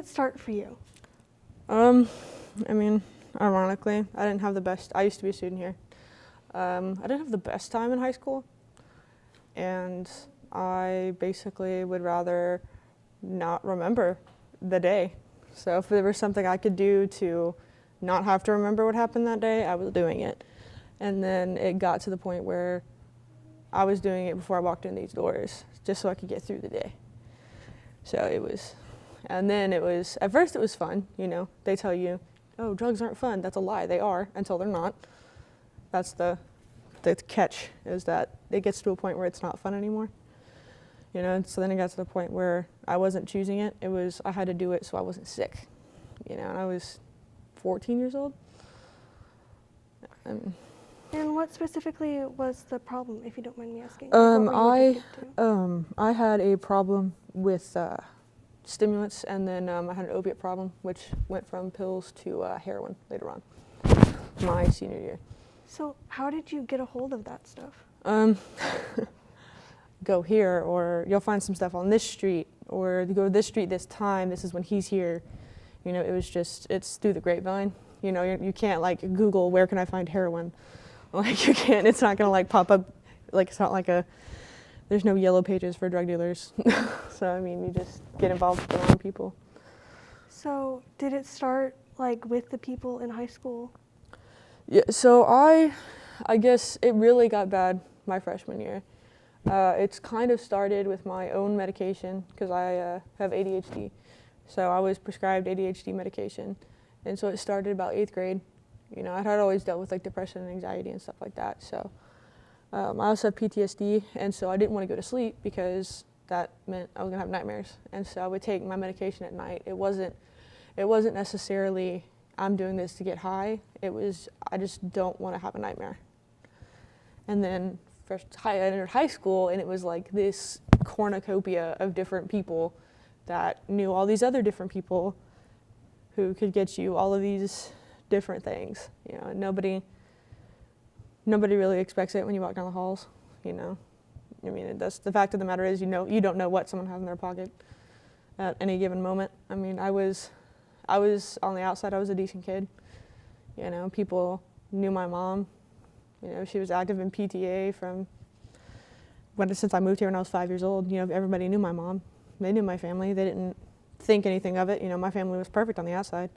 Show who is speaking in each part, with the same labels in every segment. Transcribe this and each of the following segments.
Speaker 1: it start for you?
Speaker 2: I mean, ironically, I didn't have the best, I used to be a student here. I didn't have the best time in high school, and I basically would rather not remember the day. So if there was something I could do to not have to remember what happened that day, I was doing it. And then it got to the point where I was doing it before I walked in these doors, just so I could get through the day. So it was, and then it was, at first it was fun, you know, they tell you, oh, drugs aren't fun. That's a lie. They are until they're not. That's the catch, is that it gets to a point where it's not fun anymore. You know, and so then it got to the point where I wasn't choosing it. It was, I had to do it so I wasn't sick. You know, and I was 14 years old.
Speaker 1: And what specifically was the problem, if you don't mind me asking?
Speaker 2: I had a problem with stimulants, and then I had an opiate problem, which went from pills to heroin later on, my senior year.
Speaker 1: So how did you get a hold of that stuff?
Speaker 2: Go here, or you'll find some stuff on this street, or you go to this street this time, this is when he's here. You know, it was just, it's through the grapevine. You know, you can't like Google, where can I find heroin? Like you can't, it's not gonna like pop up, like it's not like there's no yellow pages for drug dealers. So I mean, you just get involved with the wrong people.
Speaker 1: So did it start like with the people in high school?
Speaker 2: Yeah, so I guess it really got bad my freshman year. It's kind of started with my own medication, because I have ADHD. So I was prescribed ADHD medication. And so it started about 8th grade. You know, I had always dealt with like depression and anxiety and stuff like that. So I also have PTSD, and so I didn't want to go to sleep because that meant I was gonna have nightmares. And so I would take my medication at night. It wasn't necessarily I'm doing this to get high. It was I just don't want to have a nightmare. And then I entered high school, and it was like this cornucopia of different people that knew all these other different people who could get you all of these different things. You know, and nobody really expects it when you walk down the halls. You know, I mean, that's the fact of the matter is, you know, you don't know what someone has in their pocket at any given moment. I mean, I was on the outside. I was a decent kid. You know, people knew my mom. You know, she was active in PTA since I moved here when I was 5 years old. You know, everybody knew my mom. They knew my family. They didn't think anything of it. You know, my family was perfect on the outside.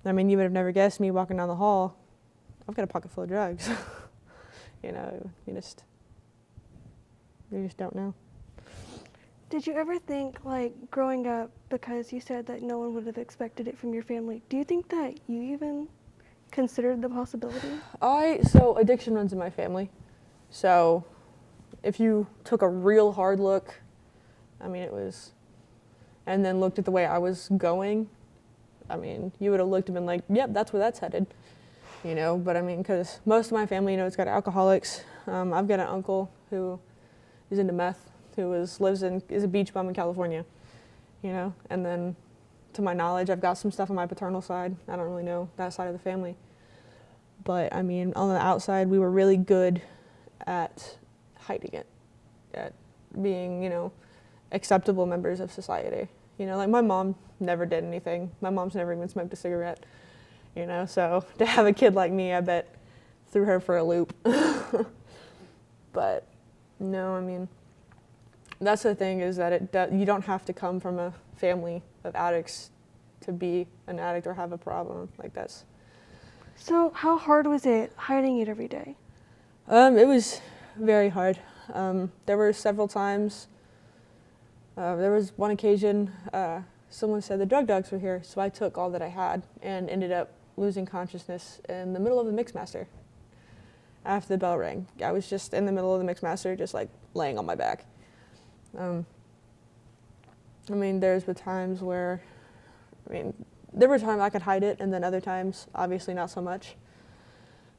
Speaker 2: I mean, you would have never guessed me walking down the hall, I've got a pocket full of drugs. You know, you just don't know.
Speaker 1: Did you ever think, like, growing up, because you said that no one would have expected it from your family, do you think that you even considered the possibility?
Speaker 2: So addiction runs in my family. So if you took a real hard look, I mean, and then looked at the way I was going, I mean, you would have looked and been like, yep, that's where that's headed. You know, but I mean, because most of my family, you know, it's got alcoholics. I've got an uncle who is into meth, who is a beach bum in California, you know, and then to my knowledge, I've got some stuff on my paternal side. I don't really know that side of the family. But I mean, on the outside, we were really good at hiding it, at being, you know, acceptable members of society. You know, like my mom never did anything. My mom's never even smoked a cigarette, you know, so to have a kid like me, I bet threw her for a loop. But no, I mean, that's the thing, is that you don't have to come from a family of addicts to be an addict or have a problem like this.
Speaker 1: So how hard was it hiding it every day?
Speaker 2: It was very hard. There were several times. There was one occasion, someone said the drug dogs were here, so I took all that I had and ended up losing consciousness in the middle of the Mixmaster. After the bell rang, I was just in the middle of the Mixmaster, just like laying on my back. I mean, there were times I could hide it, and then other times, obviously not so much.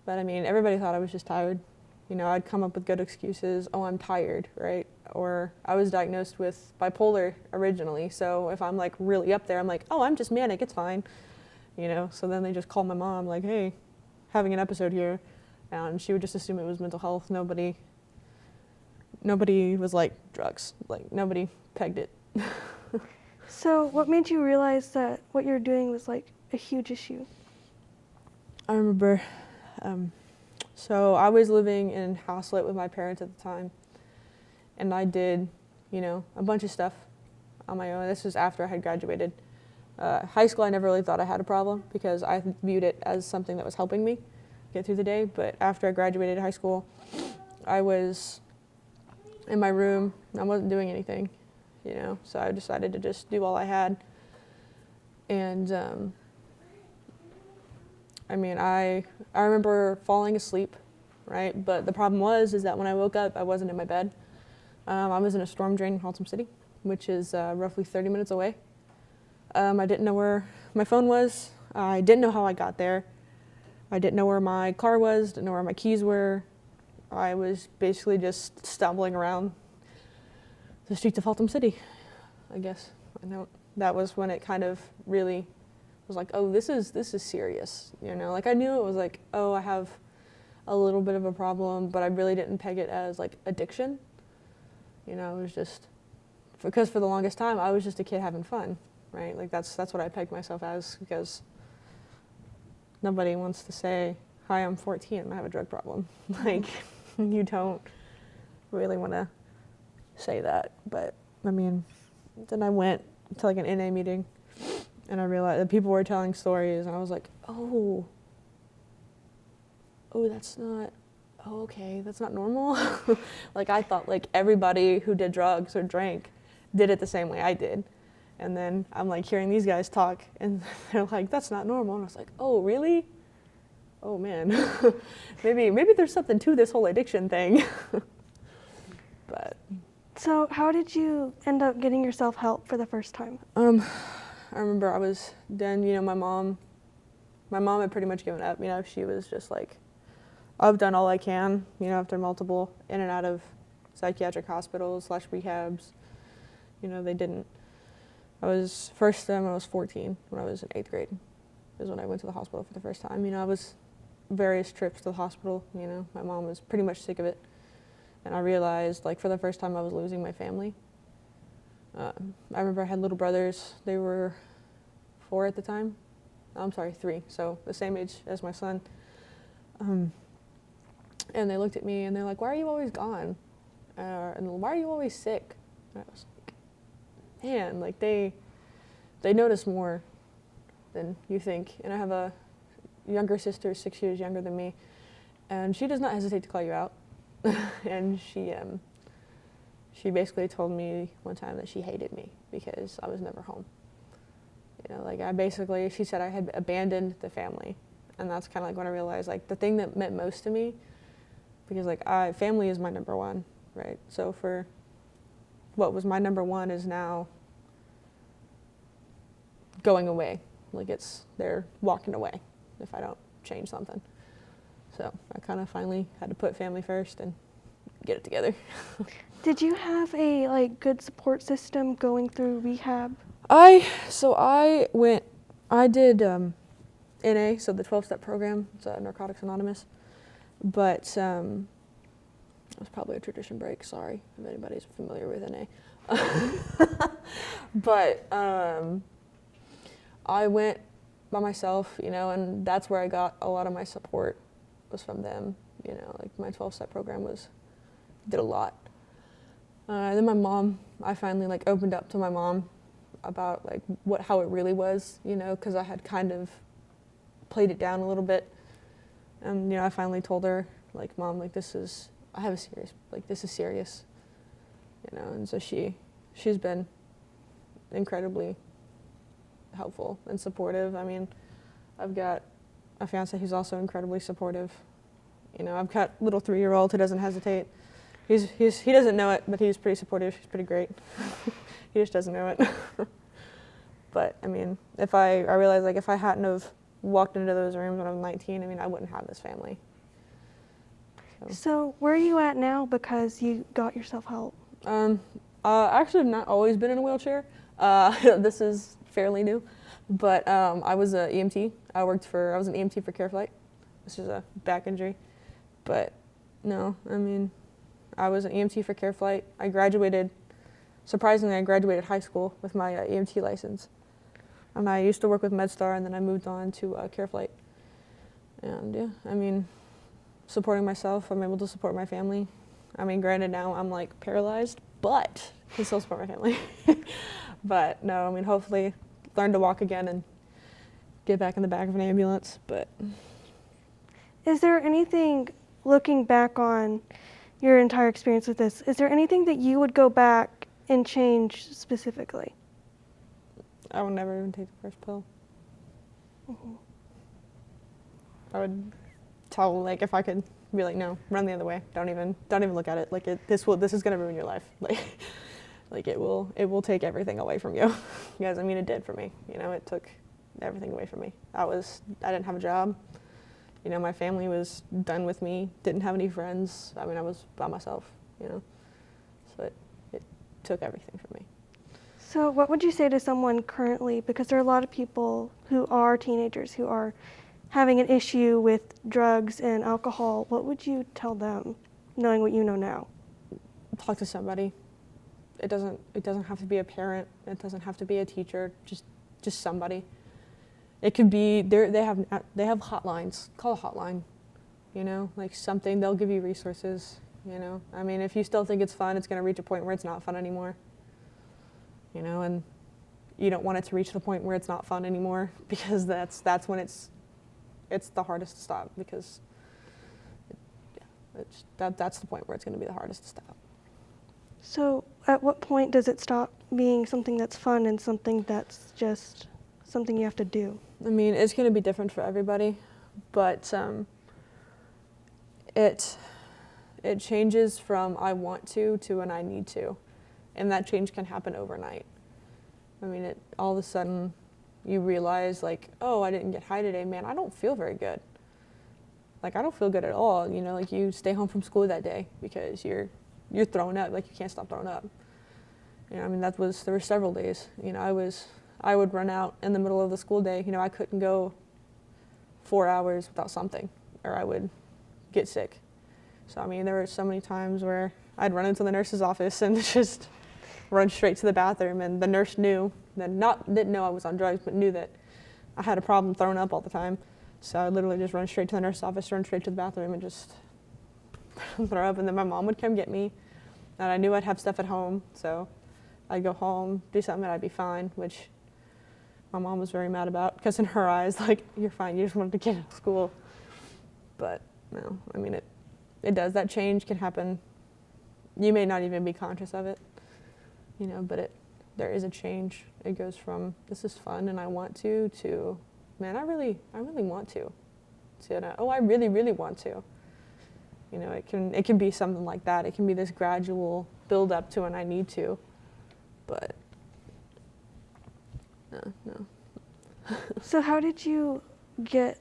Speaker 2: But I mean, everybody thought I was just tired. You know, I'd come up with good excuses. Oh, I'm tired, right? Or I was diagnosed with bipolar originally, so if I'm like really up there, I'm like, oh, I'm just manic, it's fine. You know, so then they just call my mom like, hey, having an episode here. And she would just assume it was mental health. Nobody was like drugs. Like, nobody pegged it.
Speaker 1: So what made you realize that what you're doing was like a huge issue?
Speaker 2: I remember, so I was living in house-lit with my parents at the time, and I did, a bunch of stuff on my own. This was after I had graduated. High school, I never really thought I had a problem because I viewed it as something that was helping me get through the day. But after I graduated high school, I was in my room. I wasn't doing anything, so I decided to just do all I had. And I remember falling asleep, right? But the problem is that when I woke up, I wasn't in my bed. I was in a storm drain in Haltom City, which is roughly 30 minutes away. I didn't know where my phone was. I didn't know how I got there. I didn't know where my car was, didn't know where my keys were. I was basically just stumbling around the streets of Haltom City, I guess. I know that was when it kind of really was like, oh, this is serious, Like I knew it was like, oh, I have a little bit of a problem, but I really didn't peg it as like addiction. It was just, because for the longest time, I was just a kid having fun, right? Like that's what I pegged myself as, because nobody wants to say, hi, I'm 14 and I have a drug problem. Like, you don't really want to say that. But, then I went to like an NA meeting and I realized that people were telling stories and I was like, oh, that's not, okay, that's not normal. Like, I thought like everybody who did drugs or drank did it the same way I did. And then I'm like hearing these guys talk and they're like, that's not normal. And I was like, oh, really? Oh man, maybe there's something to this whole addiction thing. But
Speaker 1: So how did you end up getting yourself help for the first time?
Speaker 2: I remember I was then, my mom had pretty much given up. She was just like, I've done all I can, after multiple in and out of psychiatric hospitals / rehabs. They didn't. I was 14 when I was in 8th grade is when I went to the hospital for the first time. I was various trips to the hospital, my mom was pretty much sick of it. And I realized, like, for the first time I was losing my family. I remember I had little brothers. They were 4 at the time. I'm sorry, 3, so the same age as my son. And they looked at me and they're like, why are you always gone? And why are you always sick? And I was like, man, like they notice more than you think. And I have a younger sister, 6 years younger than me, and she does not hesitate to call you out. And she basically told me one time that she hated me because I was never home. She said I had abandoned the family. And that's kind of like when I realized, like, the thing that meant most to me, because like family is my number one, right? So for what was my number one is now going away. Like they're walking away if I don't change something. So I kind of finally had to put family first and get it together.
Speaker 1: Did you have a good support system going through rehab?
Speaker 2: I did NA, so the 12-step program. It's Narcotics Anonymous. But it was probably a tradition break, sorry if anybody's familiar with NA. But I went by myself, and that's where I got a lot of my support was from them. Like my 12-step program did a lot. Then my mom, I finally opened up to my mom about how it really was, because I had kind of played it down a little bit. And I finally told her, Mom, this is serious, and so she's been incredibly helpful and supportive. I've got a fiance who's also incredibly supportive. I've got a little 3-year-old who doesn't hesitate. He doesn't know it, but he's pretty supportive. He's pretty great. He just doesn't know it. But I realized if I hadn't have walked into those rooms when I was 19, I wouldn't have this family.
Speaker 1: So where are you at now because you got yourself help?
Speaker 2: Actually, I've not always been in a wheelchair. This is fairly new, but I was an EMT. I was an EMT for CareFlight. This is a back injury, but no, I was an EMT for CareFlight. I graduated surprisingly, I graduated high school with my EMT license. And I used to work with MedStar, and then I moved on to CareFlight. And yeah, I mean, supporting myself, I'm able to support my family. I mean, granted now I'm like paralyzed, but I can still support my family. But no, I mean, hopefully learn to walk again and get back in the back of an ambulance. But
Speaker 1: Is there anything, looking back on your entire experience with this, is there anything that you would go back and change specifically?
Speaker 2: I would never even take the first pill. I would tell, like, if I could be like, no, run the other way. Don't even look at it. Like, this is gonna ruin your life. Like it will take everything away from you. Because I mean, it did for me. You know, it took everything away from me. I didn't have a job. You know, my family was done with me. Didn't have any friends. I mean, I was by myself. You know, so it took everything from me.
Speaker 1: So what would you say to someone currently, because there are a lot of people who are teenagers who are having an issue with drugs and alcohol, what would you tell them, knowing what you know now?
Speaker 2: Talk to somebody. It doesn't have to be a parent. It doesn't have to be a teacher. Just somebody. It could be they have hotlines. Call a hotline. You know, like something. They'll give you resources. You know, I mean, if you still think it's fun, it's going to reach a point where it's not fun anymore. You know, and you don't want it to reach the point where it's not fun anymore, because that's when it's the hardest to stop, because that's the point where it's going to be the hardest to stop.
Speaker 1: So at what point does it stop being something that's fun and something that's just something you have to do?
Speaker 2: I mean, it's going to be different for everybody, but it changes from I want to an I need to, and that change can happen overnight. I mean, all of a sudden you realize, like, oh, I didn't get high today, man, I don't feel very good. Like, I don't feel good at all, you know, like you stay home from school that day because you're throwing up, like you can't stop throwing up. You know, I mean, there were several days, you know, I would run out in the middle of the school day, you know, I couldn't go 4 hours without something, or I would get sick. So, I mean, there were so many times where I'd run into the nurse's office and just run straight to the bathroom, and the nurse didn't know I was on drugs, but knew that I had a problem throwing up all the time. So I literally just run straight to the nurse's office, run straight to the bathroom, and just throw up. And then my mom would come get me, and I knew I'd have stuff at home, so I'd go home, do something, and I'd be fine, which my mom was very mad about, because in her eyes, like, you're fine, you just wanted to get out of school. But no, I mean, it does. That change can happen. You may not even be conscious of it, you know, but there is a change. It goes from, this is fun and I want to man, I really want to oh, I really, really want to. You know, it can be something like that. It can be this gradual build up to an I need to, but no.
Speaker 1: So how did you get,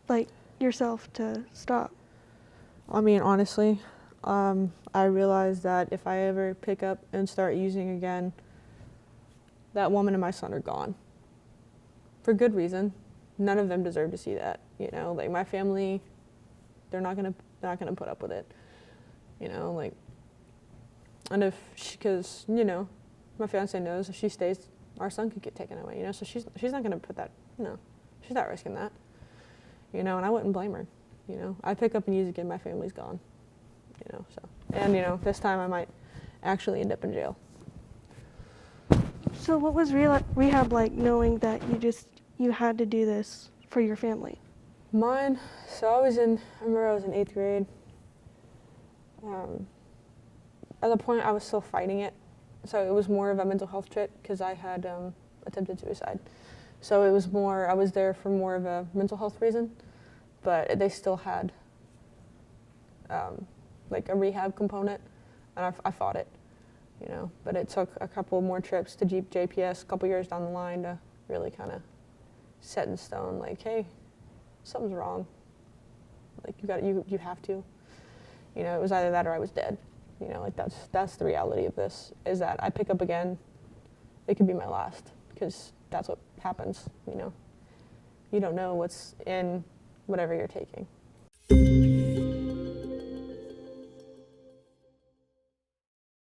Speaker 1: like, yourself to stop?
Speaker 2: I mean, honestly, I realized that if I ever pick up and start using again, that woman and my son are gone. For good reason. None of them deserve to see that. You know, like, my family, they're not gonna put up with it. You know, like, and because, you know, my fiance knows if she stays, our son could get taken away. You know, so she's not gonna put that. No, she's not risking that. You know, and I wouldn't blame her. You know, I pick up and use again, my family's gone. You know, so, and you know, this time I might actually end up in jail.
Speaker 1: So what was rehab like, knowing that you had to do this for your family?
Speaker 2: Mine, so I remember I was in 8th grade. At the point I was still fighting it. So it was more of a mental health trip, because I had attempted suicide. So it was I was there for more of a mental health reason, but they still had like a rehab component, and I fought it, you know. But it took a couple more trips to JPS a couple years down the line to really kind of set in stone, like, hey, something's wrong. Like, you have to. You know, it was either that or I was dead. You know, like, that's the reality of this, is that I pick up again, it could be my last, because that's what happens, you know. You don't know what's in whatever you're taking.